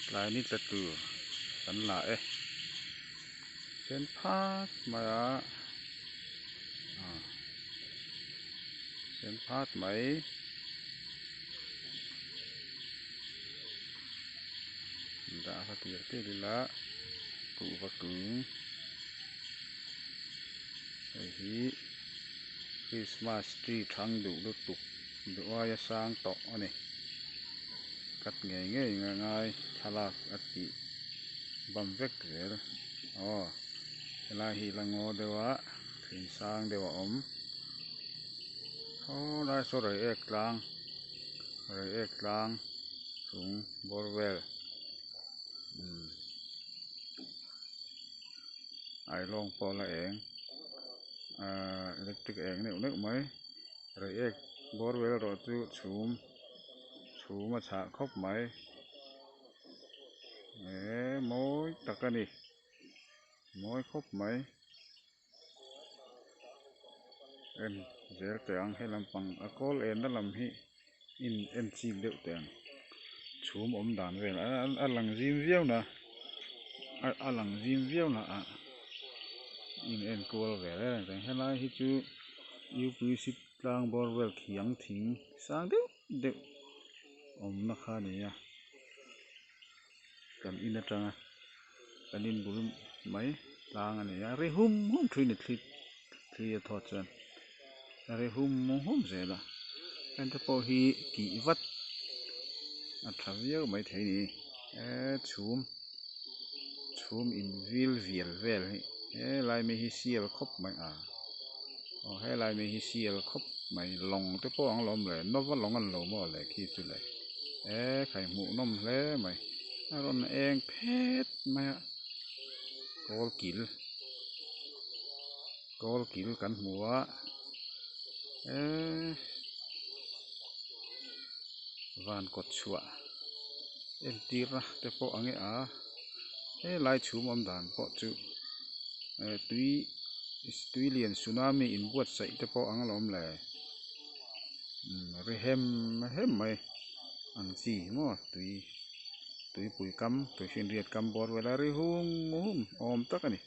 Tlai ni tla tu kan la sen phat maya sen phat mai đã phát triển thế đi lá cụ và cứng hi Christmas tree thang đủ được tục được ai sang tọ này cắt nghề nghề ngay thala cắt đi băm vét rồi là hi là ngô dewa thìn sang dewa đây số rồi ek lang xuống borewell ai long po là electric này nước mấy rồi ek borewell rồi chú mà xả khóc máy mối tắc cái này mối khóc máy em dễ tiếng hay làm bằng alcohol em đã làm hi in em chìm điệu tiếng chú ôm đàn về là lằng zim viêu nè lằng zim viêu nè in em cô về đây tiếng hay là hi chú yêu quý ship lang borewell thianghlim sang điệu nó khá này nha cần in trăng cần in bùn mấy lang này re hum thui nè thi thọt chân re hum dễ là anh ta po hi kỹ vật thằng mấy thấy nè chum in viền lại mấy hi xiel khóc mày hay lại mấy hi xiel khóc mày lòng cái po ăn lom lại nó vẫn lòng ăn lom mà lại khi tu lại khai mũ nôm lẽ mày rồi em pet mày col kil cắn múa van cột chua em tira te po ange lại chú mầm đàn po chú tuy liền tsunami in buat sai te po ang lom le re hem mày ang si mo tuy pui cam tuy xin riết cam bor vela re hum tắc ani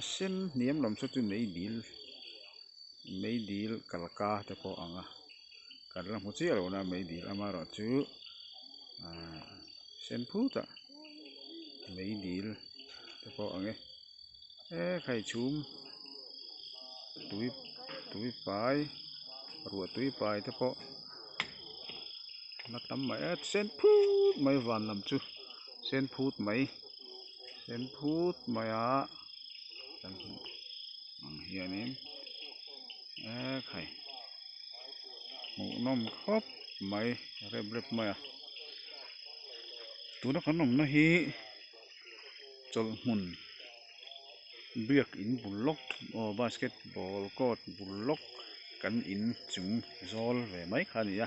sen niệm làm sao tu mấy deal kalka te po anga kan lang huchi alo na mấy deal amaro chu sen phuta mấy deal te po ange khai chum tui pai ruột tui pai te po nó tắm mày sen phút mày van làm chu sen phút mày hianin khai ngủ nôm khóc mày rep mày tụi nó khăn nôm nó hi chol mun biak in bulok basketball court bulok kan in chung zol về mấy khăn ya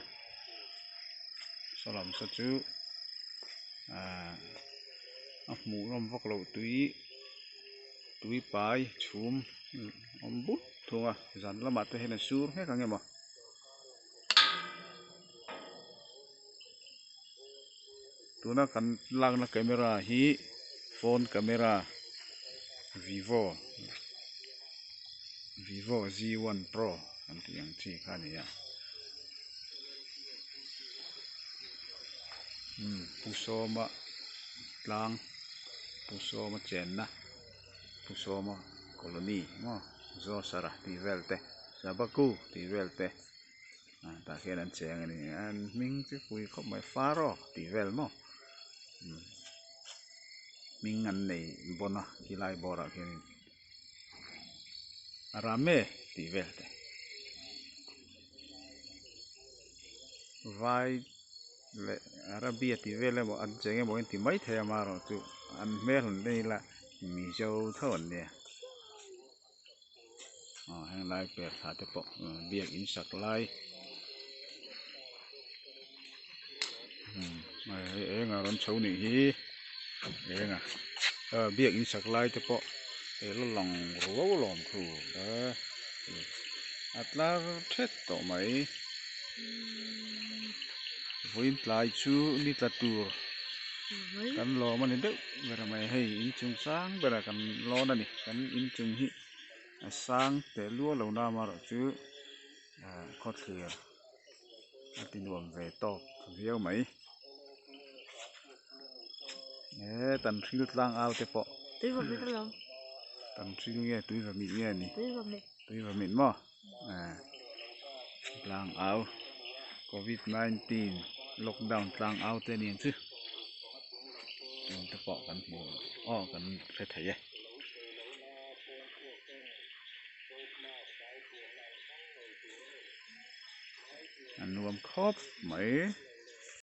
salam sa chu mũ nôm vóc lậu tui pai chum bút thua dàn la mặt hay là sur hết cả nghe mà tụi nó cần lang là camera hi phone camera Vivo Z1 Pro anh tiếng chỉ khá này puso mà lang puso mà chén na puso mà colony mà do sara ti velte sabaku ti velte ta khen anh chén này anh mình cái cùi có mấy faro ti vel mo mình ăn này bona kilai bora khen rame ti velte vai le arabia ti vele mo anh chén mo ti mấy thèm mà rồi tu anh mê lần đây là mì dâu thon nè hàng lai bẹt thả te po biak in sak lai nga ron chau ni hi nga biak in sak lai te po lo long ro lom khu atla thet to mai Với Tlai chú đi tạt tour kan lo man itu bera mai hei in chung sang bera kan lo na ni kan in chung hi sang te lua lo na ma ro chu khot khia tin nuam ve to viau mai tan thil tlang ao te po tui vào mấy cái lồng tan thil nghe tui va mi nghe ni tui vào mệt mo tlang ao COVID-19 lockdown tlang ao te ni chu te po kan mo kan the thai nuam khop mai